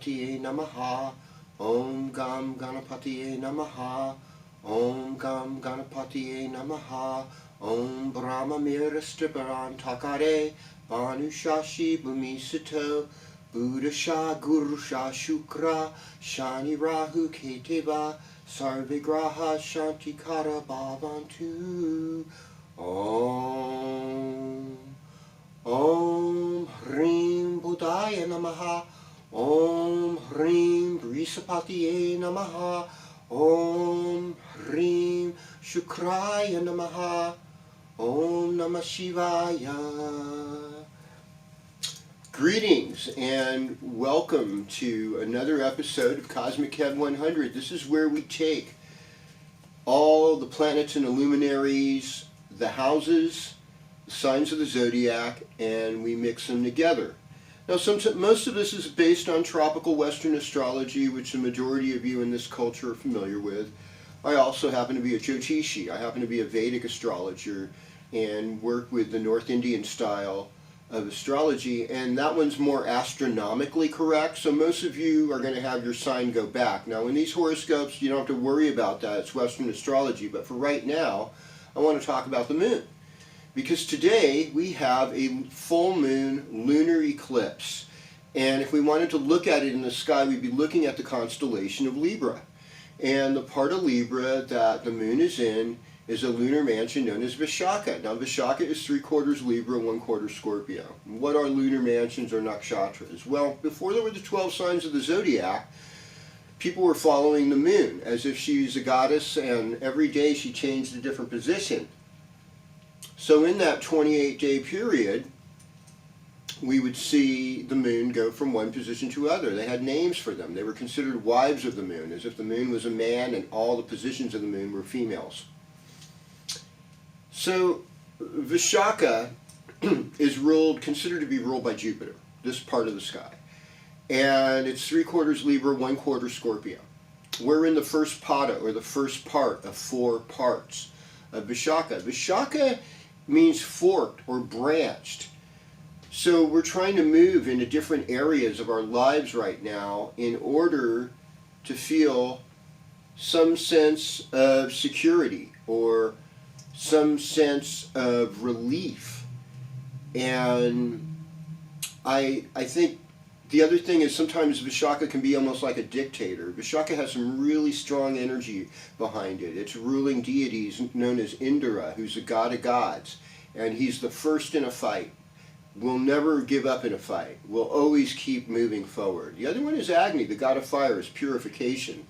Ganapatiye Namaha. Om Gam Ganapatiye Namaha. Om Gam Ganapatiye Namaha. Om Brahma Mirastriparan Takare. Banushashi Bumisito. Buddhasha Gurusha Shukra. Shani Rahu Keteva. Sarvigraha Shantikara Bhavantu. Om. Om Hrim Buddhaya Namaha. Om Hrim Brisapatiye Namaha. Om Hrim Shukraya Namaha. Om Namah Shivaya. Greetings and welcome to another episode of KozmicKev100. This is where we take all the planets and the luminaries, the houses, the signs of the zodiac, and we mix them together. Now, most of this is based on tropical Western astrology, which the majority of you in this culture are familiar with. I also happen to be a Jyotishi. I happen to be a Vedic astrologer and work with the North Indian style of astrology, and that one's more astronomically correct, so most of you are going to have your sign go back. Now, in these horoscopes, you don't have to worry about that. It's Western astrology, but for right now, I want to talk about the moon. Because today we have a full moon lunar eclipse, and if we wanted to look at it in the sky, we'd be looking at the constellation of Libra. And the part of Libra that the moon is in is a lunar mansion known as Vishaka. Now, Vishaka is 3/4 Libra, 1/4 Scorpio. What are lunar mansions or nakshatras? Well, before there were the 12 signs of the zodiac, people were following the moon as if she's a goddess, and every day she changed a different position. So in that 28-day period, we would see the moon go from one position to other. They had names for them. They were considered wives of the moon, as if the moon was a man and all the positions of the moon were females. So Vishaka is considered to be ruled by Jupiter, this part of the sky. And it's 3/4 Libra, 1/4 Scorpio. We're in the first pada, or the first part of 4 parts of Vishaka. Vishaka means forked or branched. So we're trying to move into different areas of our lives right now in order to feel some sense of security or some sense of relief. And I think the other thing is sometimes Vishaka can be almost like a dictator. Vishaka has some really strong energy behind it. Its ruling deity is known as Indra, who's the god of gods, and he's the first in a fight. Will never give up in a fight. Will always keep moving forward. The other one is Agni, the god of fire, is purification.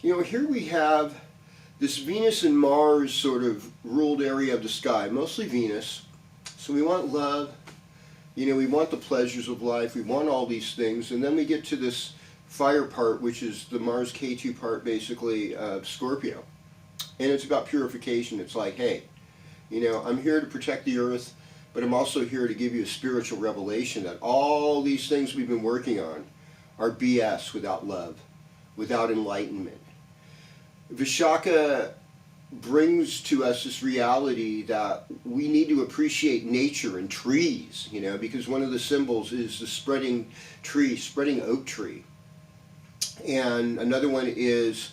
You know, here we have this Venus and Mars sort of ruled area of the sky, mostly Venus. So we want love, you know, we want the pleasures of life, we want all these things, and then we get to this fire part, which is the Mars K2 part, basically, of Scorpio. And it's about purification. It's like, hey, you know, I'm here to protect the earth, but I'm also here to give you a spiritual revelation that all these things we've been working on are BS without love, without enlightenment. Vishaka brings to us this reality that we need to appreciate nature and trees, you know, because one of the symbols is the spreading tree, spreading oak tree. And another one is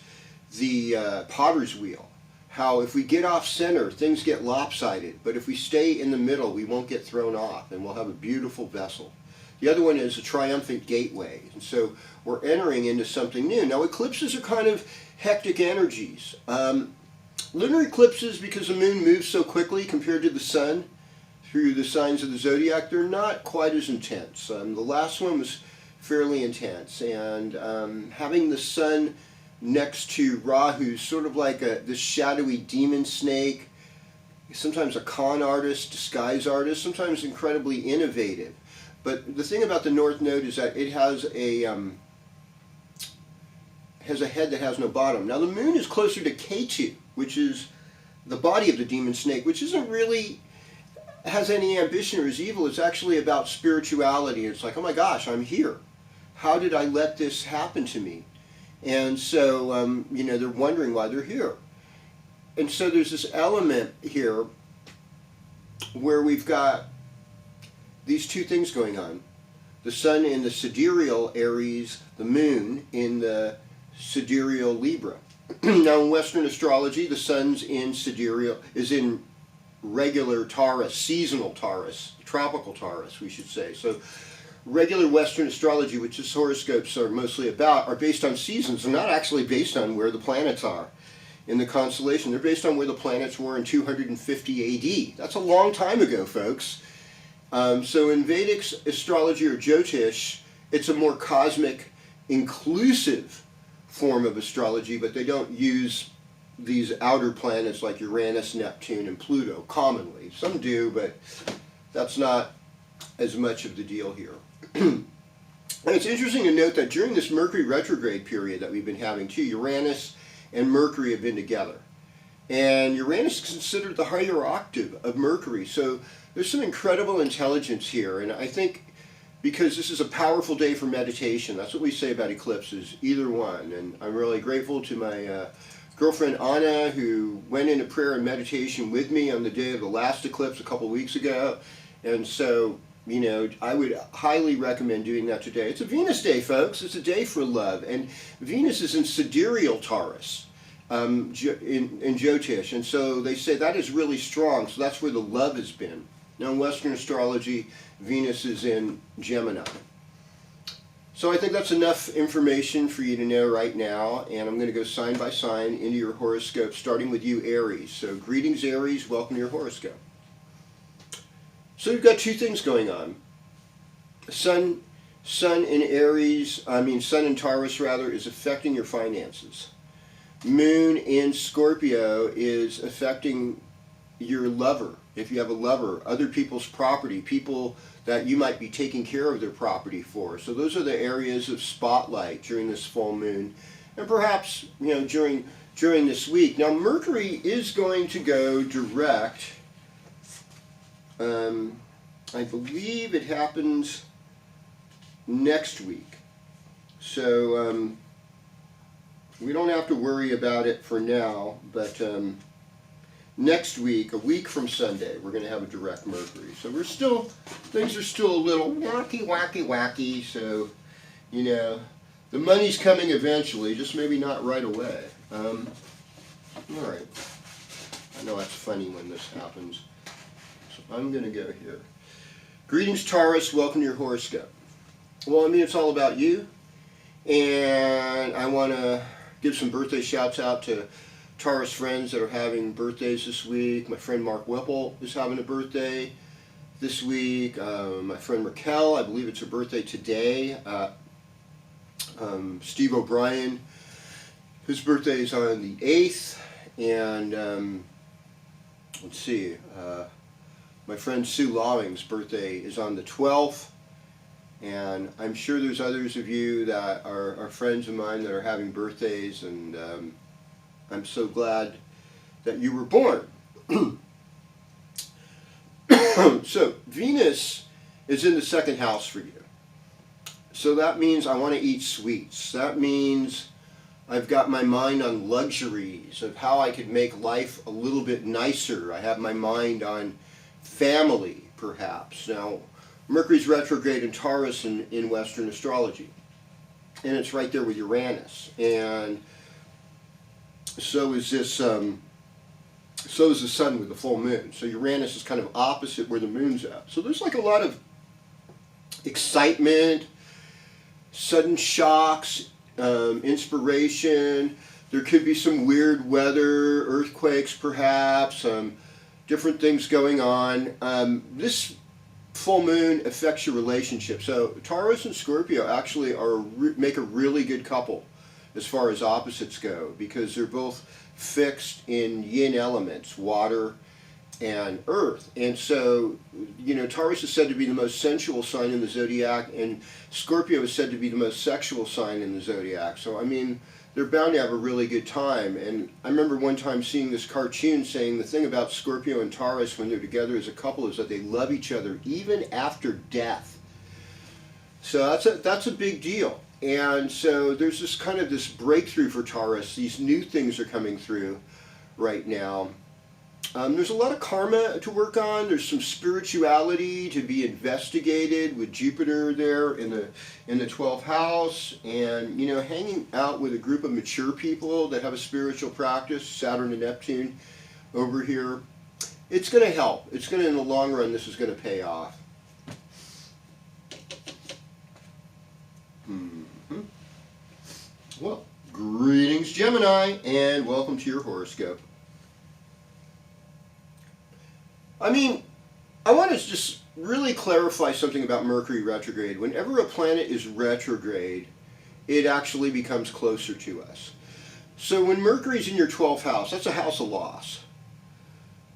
the potter's wheel. How if we get off center, things get lopsided, but if we stay in the middle, we won't get thrown off, and we'll have a beautiful vessel. The other one is a triumphant gateway, and so we're entering into something new. Now, eclipses are kind of hectic energies. Lunar eclipses, because the moon moves so quickly compared to the sun through the signs of the zodiac, they're not quite as intense. The last one was fairly intense, and having the sun next to Rahu, sort of like this shadowy demon snake, sometimes a con artist, disguise artist, sometimes incredibly innovative. But the thing about the North Node is that it has a head that has no bottom. Now the moon is closer to K2, which is the body of the demon snake, which isn't really has any ambition or is evil. It's actually about spirituality. It's like, oh my gosh, I'm here. How did I let this happen to me? And so, you know, they're wondering why they're here. And so there's this element here where we've got these two things going on. the sun in the sidereal Aries, the moon in the sidereal Libra. Now in Western astrology, the sun's in sidereal, is in regular Taurus, seasonal Taurus, tropical Taurus, we should say. So regular Western astrology, which these horoscopes are mostly about, are based on seasons. They're not actually based on where the planets are in the constellation. They're based on where the planets were in 250 AD. That's a long time ago, folks. So in Vedic astrology or Jyotish, it's a more cosmic, inclusive form of astrology, but they don't use these outer planets like Uranus, Neptune, and Pluto commonly. Some do, but that's not as much of the deal here. And it's interesting to note that during this Mercury retrograde period that we've been having too, Uranus and Mercury have been together. And Uranus is considered the higher octave of Mercury. So there's some incredible intelligence here. And I think because this is a powerful day for meditation, that's what we say about eclipses, either one. And I'm really grateful to my girlfriend Anna, who went into prayer and meditation with me on the day of the last eclipse a couple weeks ago. And so, you know, I would highly recommend doing that today. It's a Venus day, folks. It's a day for love. And Venus is in sidereal Taurus in Jyotish. And so they say that is really strong. So that's where the love has been. Now in Western astrology, Venus is in Gemini. So I think that's enough information for you to know right now, and I'm going to go sign by sign into your horoscope, starting with you, Aries. So greetings, Aries. Welcome to your horoscope. So you've got two things going on. Sun in Aries, Sun in Taurus rather, is affecting your finances. Moon in Scorpio is affecting your lover. If you have a lover, other people's property, people that you might be taking care of their property for. So those are the areas of spotlight during this full moon, and perhaps, you know, during this week. Now Mercury is going to go direct. I believe it happens next week. So we don't have to worry about it for now, but next week, a week from Sunday, we're going to have a direct Mercury. So things are still a little wacky, so, you know, the money's coming eventually, just maybe not right away. All right. I know that's funny when this happens. So I'm going to go here. Greetings, Taurus. Welcome to your horoscope. Well, it's all about you. And I want to give some birthday shouts out to Taurus friends that are having birthdays this week. My friend Mark Whipple is having a birthday this week. My friend Raquel, I believe it's her birthday today. Steve O'Brien, his birthday is on the 8th. And let's see, my friend Sue Lawing's birthday is on the 12th. And I'm sure there's others of you that are friends of mine that are having birthdays, and I'm so glad that you were born. So Venus is in the second house for you. So that means I want to eat sweets. That means I've got my mind on luxuries of how I could make life a little bit nicer. I have my mind on family, perhaps. Now, Mercury's retrograde in Taurus in Western astrology. And it's right there with Uranus. And so is this, so is the sun with the full moon. So Uranus is kind of opposite where the moon's at. So there's like a lot of excitement, sudden shocks, inspiration. There could be some weird weather, earthquakes perhaps, different things going on. This full moon affects your relationship. So Taurus and Scorpio actually make a really good couple as far as opposites go, because they're both fixed in yin elements, water and earth. And so, you know, Taurus is said to be the most sensual sign in the zodiac, and Scorpio is said to be the most sexual sign in the zodiac. So, they're bound to have a really good time. And I remember one time seeing this cartoon saying the thing about Scorpio and Taurus when they're together as a couple is that they love each other even after death. So that's a big deal. And so there's this kind of this breakthrough for Taurus. These new things are coming through right now. There's a lot of karma to work on. There's some spirituality to be investigated with Jupiter there in the 12th house, and hanging out with a group of mature people that have a spiritual practice. Saturn and Neptune over here. It's going to help. It's going to, in the long run, this is going to pay off. Well, greetings, Gemini, and welcome to your horoscope. I want to just really clarify something about Mercury retrograde. Whenever a planet is retrograde, it actually becomes closer to us. So when Mercury's in your 12th house, that's a house of loss.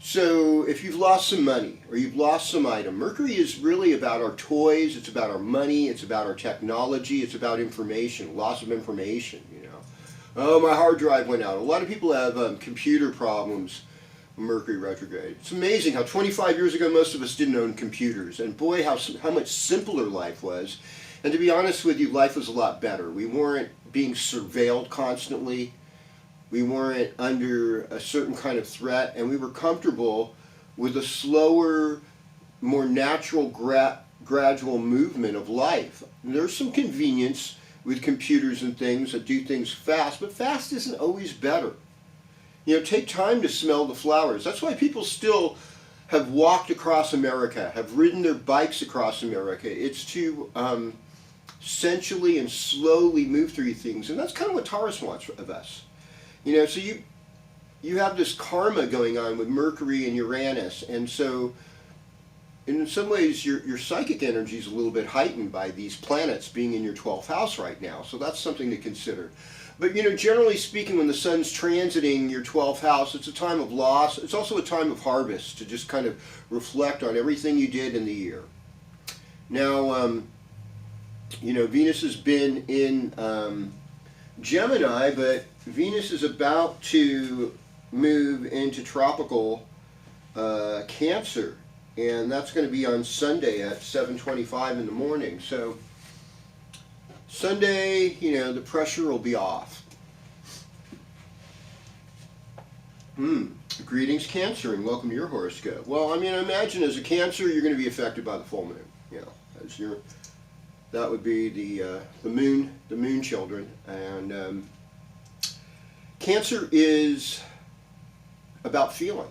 So if you've lost some money or you've lost some item, Mercury is really about our toys, it's about our money, it's about our technology, it's about information, loss of information, Oh, my hard drive went out. A lot of people have computer problems. Mercury retrograde. It's amazing how 25 years ago most of us didn't own computers, and boy, how much simpler life was. And to be honest with you, life was a lot better. We weren't being surveilled constantly. We weren't under a certain kind of threat, and we were comfortable with a slower, more natural, gradual movement of life. And there's some convenience with computers and things that do things fast, but fast isn't always better. Take time to smell the flowers. That's why people still have walked across America, have ridden their bikes across America. It's to sensually and slowly move through things. And that's kind of what Taurus wants of us. So you have this karma going on with Mercury and Uranus. And so in some ways your psychic energy is a little bit heightened by these planets being in your 12th house right now. So that's something to consider. But generally speaking, when the sun's transiting your 12th house, it's a time of loss. It's also a time of harvest, to just kind of reflect on everything you did in the year. Now, Venus has been in Gemini, but Venus is about to move into tropical Cancer, and that's going to be on Sunday at 7:25 in the morning. So Sunday, the pressure will be off. Greetings, Cancer, and welcome to your horoscope. Well, I imagine as a Cancer, you're going to be affected by the full moon. That would be the moon children, and Cancer is about feeling.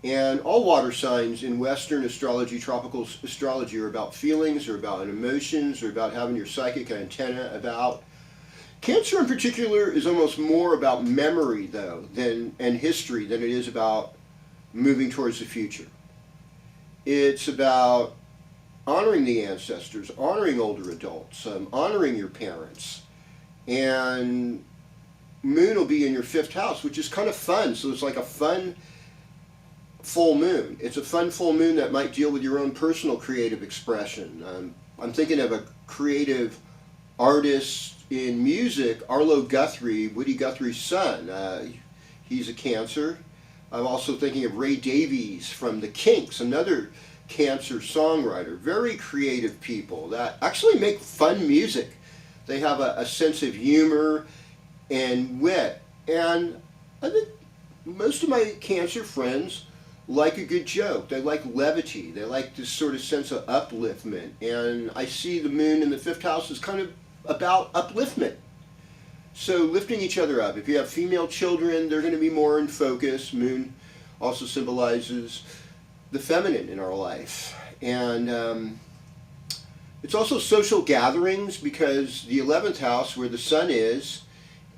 And all water signs in Western astrology, tropical astrology, are about feelings, or about emotions, or about having your psychic antenna about. Cancer in particular is almost more about memory, though, and history than it is about moving towards the future. It's about honoring the ancestors, honoring older adults, honoring your parents. And moon will be in your 5th house, which is kind of fun. So it's like a fun full moon. It's a fun full moon that might deal with your own personal creative expression. I'm thinking of a creative artist in music, Arlo Guthrie, Woody Guthrie's son. He's a Cancer. I'm also thinking of Ray Davies from the Kinks, another Cancer songwriter. Very creative people that actually make fun music. They have a sense of humor and wit. And I think most of my Cancer friends like a good joke. They like levity. They like this sort of sense of upliftment. And I see the moon in the 5th house is kind of about upliftment. So lifting each other up. If you have female children, they're going to be more in focus. Moon also symbolizes the feminine in our life. And it's also social gatherings, because the 11th house, where the sun is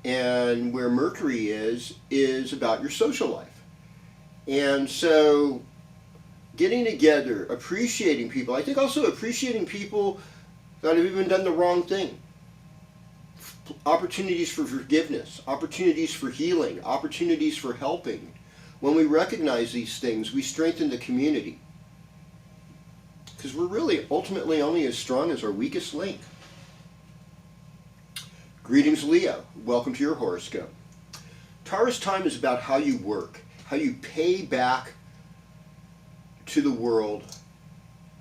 and where Mercury is about your social life. And so getting together, appreciating people. I think also appreciating people that have even done the wrong thing. Opportunities for forgiveness, opportunities for healing, opportunities for helping. When we recognize these things, we strengthen the community. Because we're really ultimately only as strong as our weakest link. Greetings, Leo. Welcome to your horoscope. Taurus time is about how you work, how you pay back to the world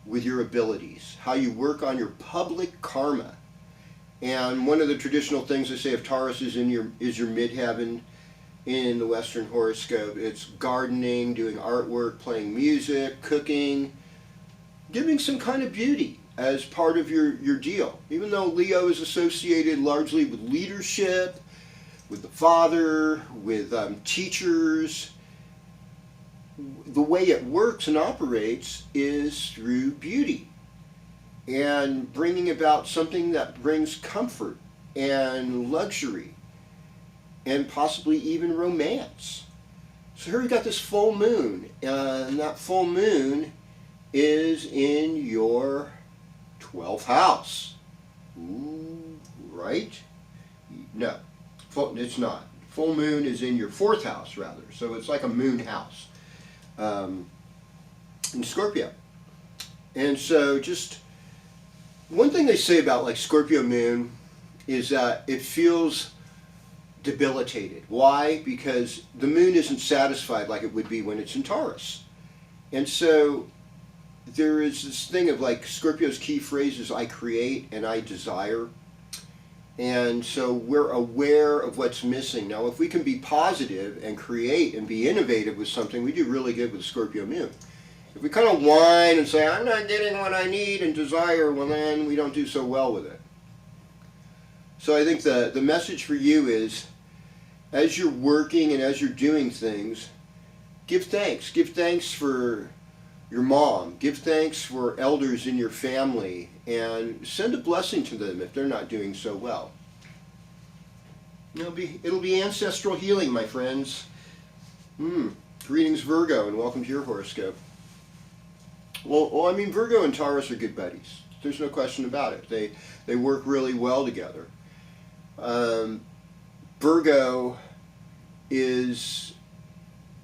with your abilities, how you work on your public karma. And one of the traditional things they say of Taurus is your midheaven, in the Western horoscope. It's gardening, doing artwork, playing music, cooking, giving some kind of beauty as part of your deal. Even though Leo is associated largely with leadership, with the father, with teachers, the way it works and operates is through beauty and bringing about something that brings comfort and luxury and possibly even romance. So here we got this full moon, and that full moon is in your 12th house. Ooh, right? No, it's not. Full moon is in your 4th house, rather. So it's like a moon house in Scorpio. And so just one thing they say about like Scorpio moon is that it feels debilitated. Why? Because the moon isn't satisfied like it would be when it's in Taurus. And so there is this thing of like Scorpio's key phrase is I create and I desire. And so we're aware of what's missing. Now, if we can be positive and create and be innovative with something, we do really good with Scorpio moon. If we kind of whine and say, I'm not getting what I need and desire, well then we don't do so well with it. So I think the message for you is, as you're working and as you're doing things, give thanks. Give thanks for your mom. Give thanks for elders in your family, and send a blessing to them if they're not doing so well. It'll be ancestral healing, my friends. Greetings, Virgo, and welcome to your horoscope. Well, I mean, Virgo and Taurus are good buddies. There's no question about it. They work really well together. Virgo is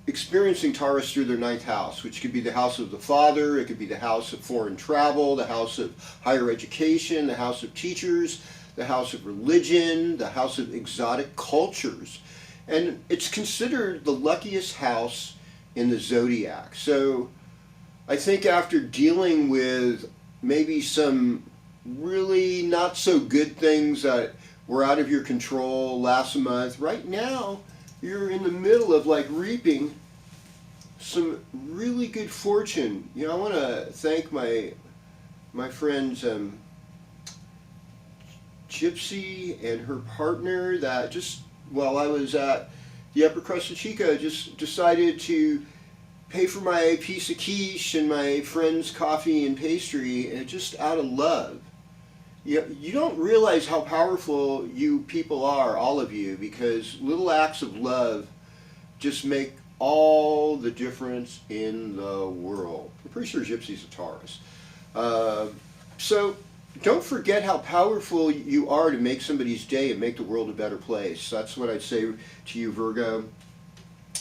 experiencing Taurus through their 9th house, which could be the house of the father, it could be the house of foreign travel, the house of higher education, the house of teachers, the house of religion, the house of exotic cultures. And it's considered the luckiest house in the zodiac. So I think after dealing with maybe some really not so good things that were out of your control last month, right now you're in the middle of like reaping some really good fortune. You know, I want to thank my friends Gypsy and her partner that just while I was at the Upper Crust of Chico just decided to pay for my piece of quiche and my friend's coffee and pastry, and just out of love. You don't realize how powerful you people are, all of you, because little acts of love just make all the difference in the world. I'm pretty sure Gypsy's a Taurus. So don't forget how powerful you are to make somebody's day and make the world a better place. That's what I'd say to you, Virgo.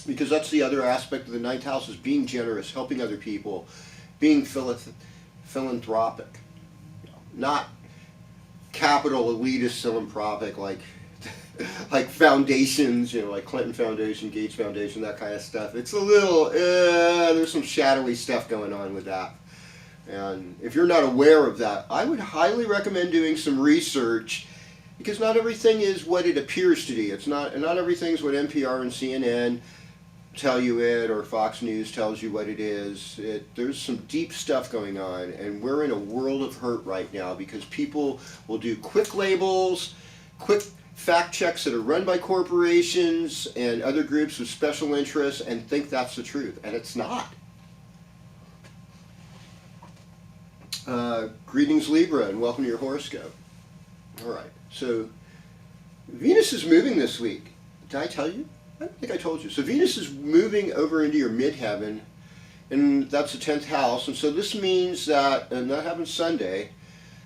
Because that's the other aspect of the 9th house, is being generous, helping other people, being philanthropic. Not capital elitist philanthropic like foundations, you know, like Clinton Foundation, Gates Foundation, that kind of stuff. It's a little, there's some shadowy stuff going on with that. And if you're not aware of that, I would highly recommend doing some research, because not everything is what it appears to be. Not everything is what NPR and CNN tell you it, or Fox News tells you what it is. There's some deep stuff going on, and we're in a world of hurt right now because people will do quick labels, quick fact checks that are run by corporations and other groups with special interests and think that's the truth, and it's not. Greetings, Libra, and welcome to your horoscope. All right, so Venus is moving this week. Did I tell you? I don't think I told you. So Venus is moving over into your midheaven, and that's the 10th house. And so this means that, and that happens Sunday,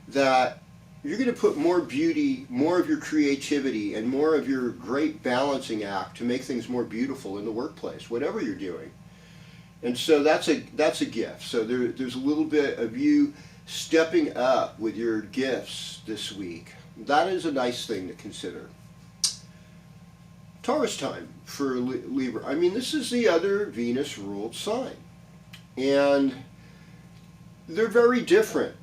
that you're going to put more beauty, more of your creativity, and more of your great balancing act to make things more beautiful in the workplace, whatever you're doing. And so that's a gift. So there's a little bit of you stepping up with your gifts this week. That is a nice thing to consider. Taurus time for Libra. I mean, this is the other Venus-ruled sign. And they're very different.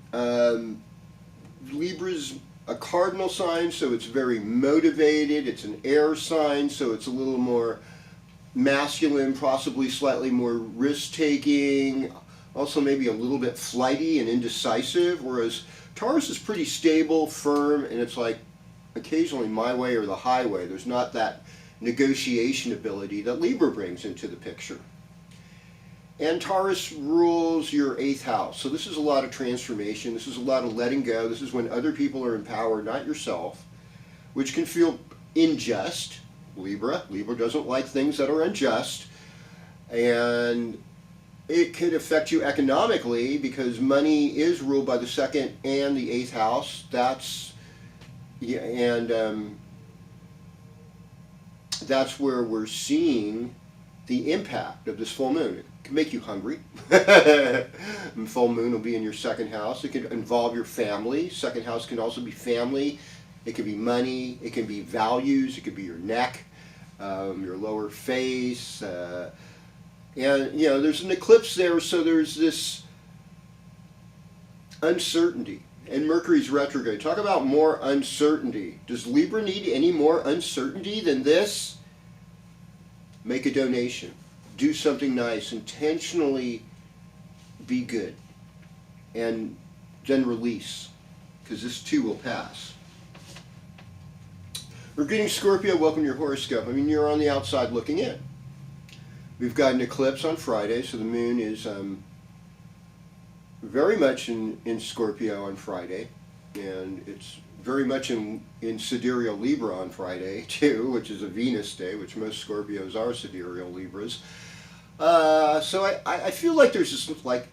Libra's a cardinal sign, so it's very motivated. It's an air sign, so it's a little more masculine, possibly slightly more risk-taking, also maybe a little bit flighty and indecisive, whereas Taurus is pretty stable, firm, and it's like occasionally my way or the highway. There's not that negotiation ability that Libra brings into the picture. And Taurus rules your 8th house. So this is a lot of transformation. This is a lot of letting go. This is when other people are in power, not yourself, which can feel unjust. Libra doesn't like things that are unjust. And it could affect you economically because money is ruled by the 2nd and the 8th house. That's where we're seeing the impact of this full moon. It can make you hungry. Full moon will be in your 2nd house. It could involve your family. 2nd house can also be family. It could be money. It can be values. It could be your neck, your lower face. And, you know, there's an eclipse there, so there's this uncertainty. And Mercury's retrograde. Talk about more uncertainty. Does Libra need any more uncertainty than this? Make a donation. Do something nice. Intentionally be good. And then release. Because this too will pass. We're getting Scorpio. Welcome to your horoscope. I mean, you're on the outside looking in. We've got an eclipse on Friday, so the moon is very much in Scorpio on Friday, and it's very much in sidereal Libra on Friday too, which is a Venus day, which most Scorpios are sidereal Libras. So I feel like there's this like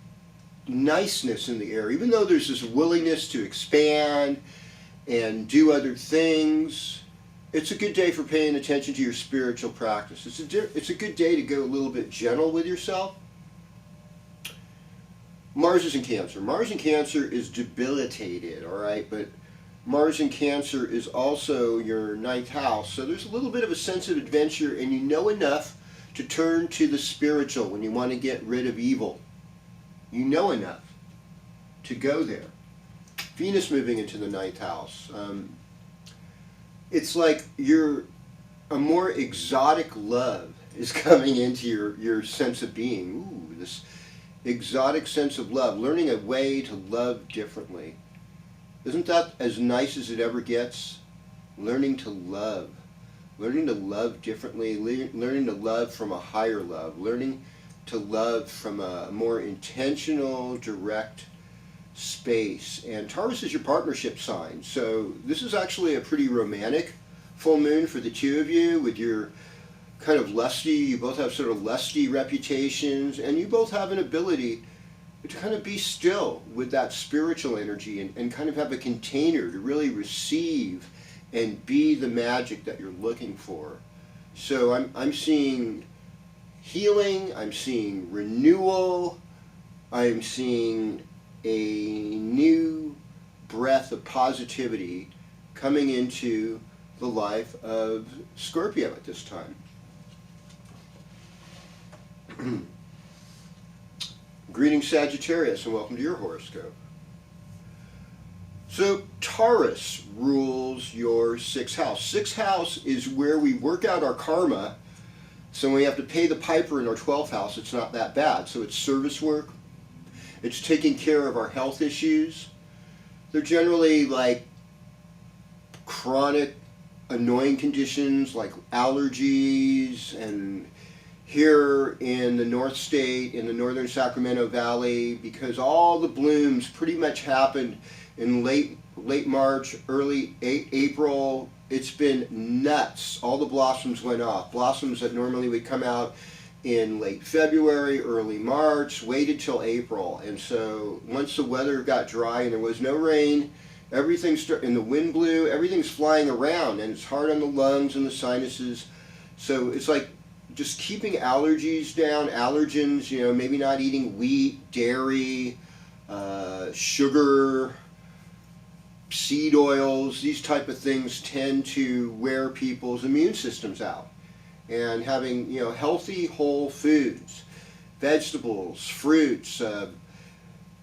niceness in the air, even though there's this willingness to expand and do other things. It's a good day for paying attention to your spiritual practice. It's a good day to go a little bit gentle with yourself. Mars is in Cancer. Mars in Cancer is debilitated, all right? But Mars in Cancer is also your 9th house. So there's a little bit of a sense of adventure, and you know enough to turn to the spiritual when you want to get rid of evil. You know enough to go there. Venus moving into the 9th house. It's like a more exotic love is coming into your sense of being. Ooh, this exotic sense of love. Learning a way to love differently. Isn't that as nice as it ever gets? Learning to love. Learning to love differently. Learning to love from a higher love. Learning to love from a more intentional, direct space. And Taurus is your partnership sign, so this is actually a pretty romantic full moon for the two of you, with your kind of lusty, you both have sort of lusty reputations, and you both have an ability to kind of be still with that spiritual energy and kind of have a container to really receive and be the magic that you're looking for. So I'm seeing healing, I'm seeing renewal, I'm seeing a new breath of positivity coming into the life of Scorpio at this time. Greetings, Sagittarius, and welcome to your horoscope. So Taurus rules your 6th house. 6th house is where we work out our karma. So when we have to pay the piper in our 12th house, it's not that bad. So it's service work. It's taking care of our health issues. They're generally like chronic, annoying conditions like allergies. And here in the North State, in the northern Sacramento Valley, because all the blooms pretty much happened in late March, early April, it's been nuts. All the blossoms went off. Blossoms that normally would come out in late February, early March, waited till April. And so once the weather got dry and there was no rain, and the wind blew, everything's flying around, and it's hard on the lungs and the sinuses. So it's like just keeping allergies down, allergens, you know, maybe not eating wheat, dairy, sugar, seed oils. These type of things tend to wear people's immune systems out. And having, you know, healthy whole foods, vegetables, fruits,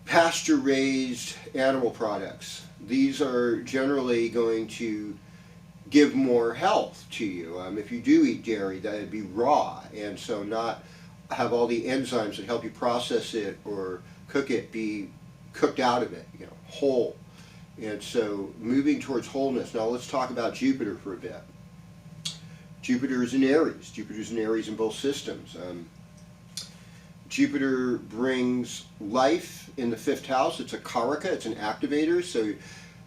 pasture-raised animal products. These are generally going to give more health to you. If you do eat dairy, that would be raw, and so not have all the enzymes that help you process it or cook it be cooked out of it, whole. And so moving towards wholeness. Now let's talk about Jupiter for a bit. Jupiter is in Aries. Jupiter's in Aries in both systems. Jupiter brings life in the 5th house. It's a karaka, it's an activator, so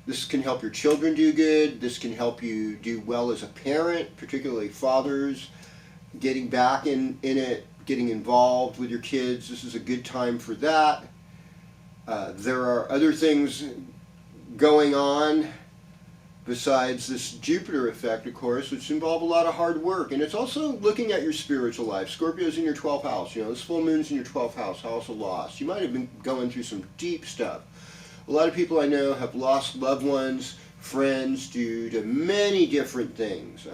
this can help your children do good. This can help you do well as a parent, particularly fathers, getting back in it, getting involved with your kids. This is a good time for that. There are other things going on besides this Jupiter effect, of course, which involve a lot of hard work. And it's also looking at your spiritual life. Scorpio's in your 12th house. This full moon's in your 12th house of loss. You might have been going through some deep stuff. A lot of people I know have lost loved ones, friends, due to many different things.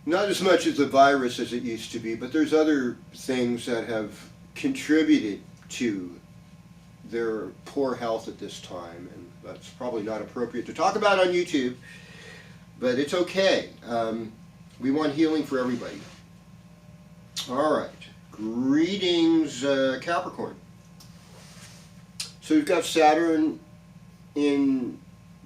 Not as much as the virus as it used to be, but there's other things that have contributed to their poor health at this time, and that's probably not appropriate to talk about on YouTube, but it's okay. We want healing for everybody. All right, greetings, Capricorn. So we've got Saturn in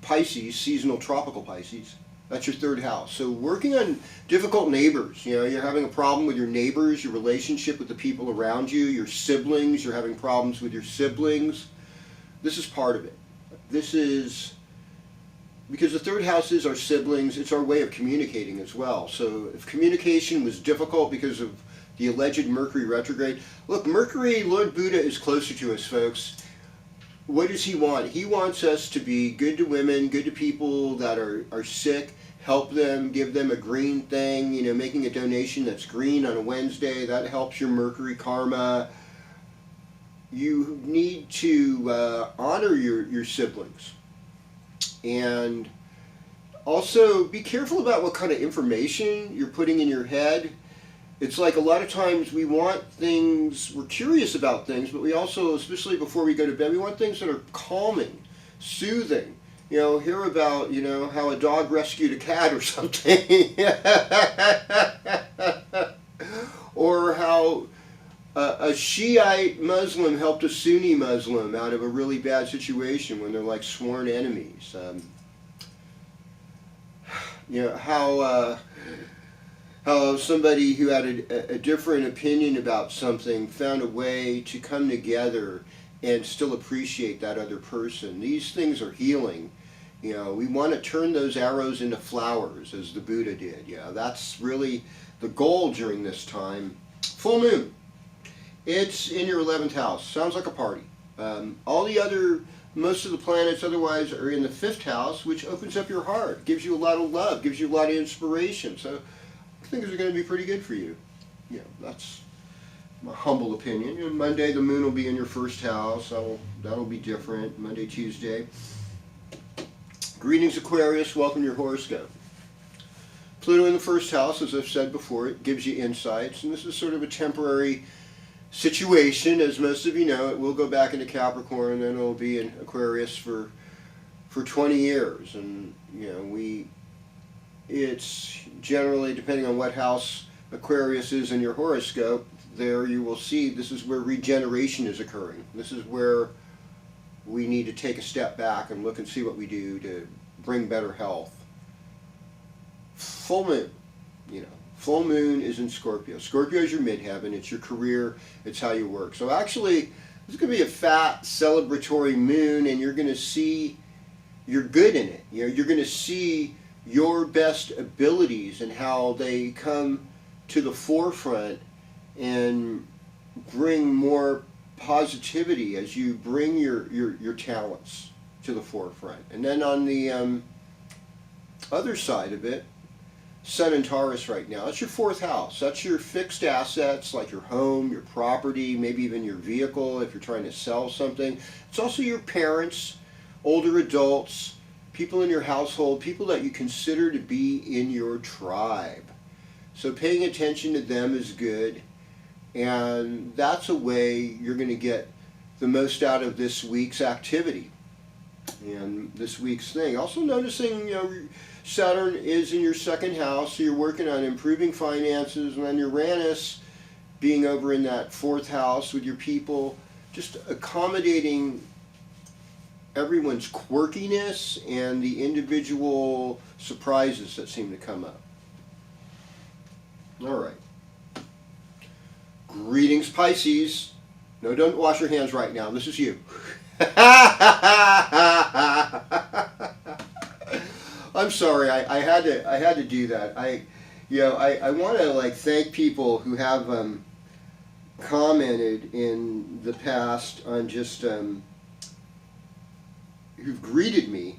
Pisces, seasonal tropical Pisces. That's your 3rd house. So working on difficult neighbors. You're having a problem with your neighbors, your relationship with the people around you, your siblings. You're having problems with your siblings. This is part of it. This is because the 3rd house is our siblings. It's our way of communicating as well. So if communication was difficult because of the alleged Mercury retrograde, look, Mercury, Lord Buddha, is closer to us, folks. What does he want? He wants us to be good to women, good to people that are sick, help them, give them a green thing, making a donation that's green on a Wednesday. That helps your Mercury karma. You need to honor your siblings. And also be careful about what kind of information you're putting in your head. It's like a lot of times we want things, we're curious about things, but we also, especially before we go to bed, we want things that are calming, soothing. Hear about, how a dog rescued a cat or something. Or how a Shiite Muslim helped a Sunni Muslim out of a really bad situation when they're like sworn enemies. How somebody who had a different opinion about something found a way to come together and still appreciate that other person. These things are healing. We want to turn those arrows into flowers, as the Buddha did. That's really the goal during this time. Full moon. It's in your 11th house. Sounds like a party. Most of the planets otherwise are in the 5th house, which opens up your heart, gives you a lot of love, gives you a lot of inspiration. So things are going to be pretty good for you. That's my humble opinion. Monday the moon will be in your 1st house. That'll be different. Monday, Tuesday. Greetings, Aquarius. Welcome to your horoscope. Pluto in the 1st house, as I've said before, it gives you insights, and this is sort of a temporary situation. As most of you know, it will go back into Capricorn, and then it'll be in Aquarius for 20 years. And it's generally, depending on what house Aquarius is in your horoscope, there you will see this is where regeneration is occurring. This is where we need to take a step back and look and see what we do to bring better health. Full moon, full moon is in Scorpio. Scorpio is your midheaven, it's your career, it's how you work. So actually, this is going to be a fat celebratory moon, and you're going to see you're good in it. You're going to see your best abilities and how they come to the forefront and bring more positivity as you bring your talents to the forefront. And then on the other side of it, Sun in Taurus right now, that's your 4th house. That's your fixed assets like your home, your property, maybe even your vehicle if you're trying to sell something. It's also your parents, older adults, people in your household, people that you consider to be in your tribe. So paying attention to them is good, and that's a way you're going to get the most out of this week's activity. and this week's thing. Also noticing, Saturn is in your second house, so you're working on improving finances, and then Uranus being over in that fourth house with your people, just accommodating everyone's quirkiness and the individual surprises that seem to come up. All right. Greetings, Pisces. No, don't wash your hands right now. This is you. I'm sorry. I had to do that. I want to thank people who have commented in the past on just who've greeted me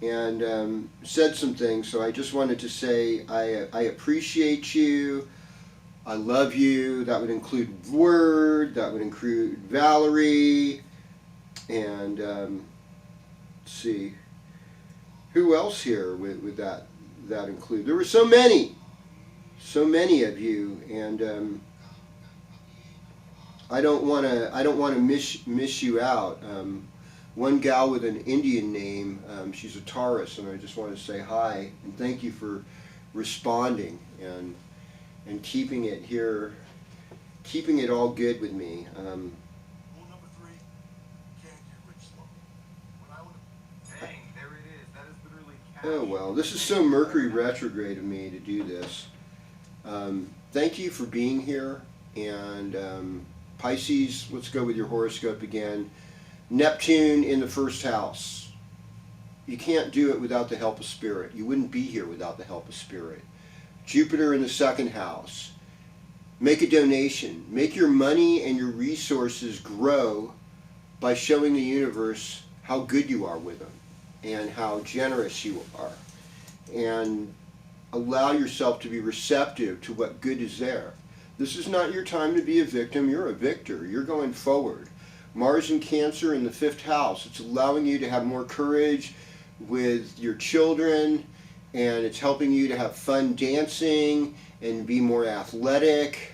and said some things. So I just wanted to say I appreciate you. I love you. That would include Word. That would include Valerie. And let's see, who else here would that include? There were so many of you, and I don't want to miss you out. One gal with an Indian name, she's a Taurus, and I just want to say hi and thank you for responding and keeping it here, keeping it all good with me. Oh well, this is so Mercury retrograde of me to do this. Thank you for being here, and Pisces, let's go with your horoscope again. Neptune in the first house. You can't do it without the help of Spirit. You wouldn't be here without the help of Spirit. Jupiter in the second house. Make a donation. Make your money and your resources grow by showing the universe how good you are with them and how generous you are. And allow yourself to be receptive to what good is there. This is not your time to be a victim. You're a victor. You're going forward. Mars in Cancer in the fifth house. It's allowing you to have more courage with your children, and it's helping you to have fun dancing and be more athletic.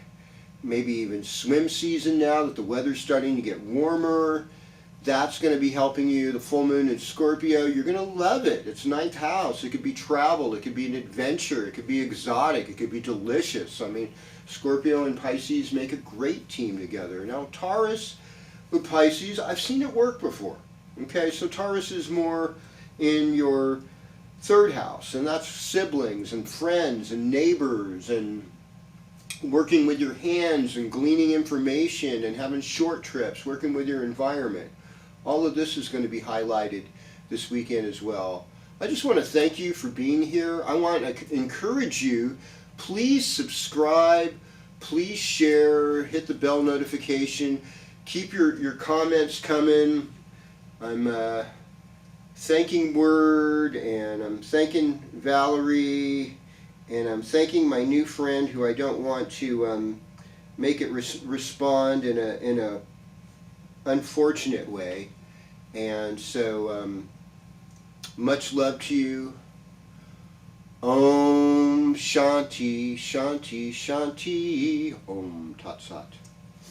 Maybe even swim season now that the weather's starting to get warmer. That's going to be helping you. The full moon in Scorpio, you're going to love it. It's ninth house. It could be travel. It could be an adventure. It could be exotic. It could be delicious. I mean, Scorpio and Pisces make a great team together. Now, Taurus with Pisces, I've seen it work before. Okay, so Taurus is more in your third house, and that's siblings and friends and neighbors and working with your hands and gleaning information and having short trips, working with your environment. All of this is going to be highlighted this weekend as well. I just want to thank you for being here. I want to encourage you, please subscribe, please share, hit the bell notification, keep your comments coming. I'm thanking Word, and I'm thanking Valerie, and I'm thanking my new friend who I don't want to make it respond in a unfortunate way. And so much love to you. Om Shanti Shanti Shanti Om Tat Sat.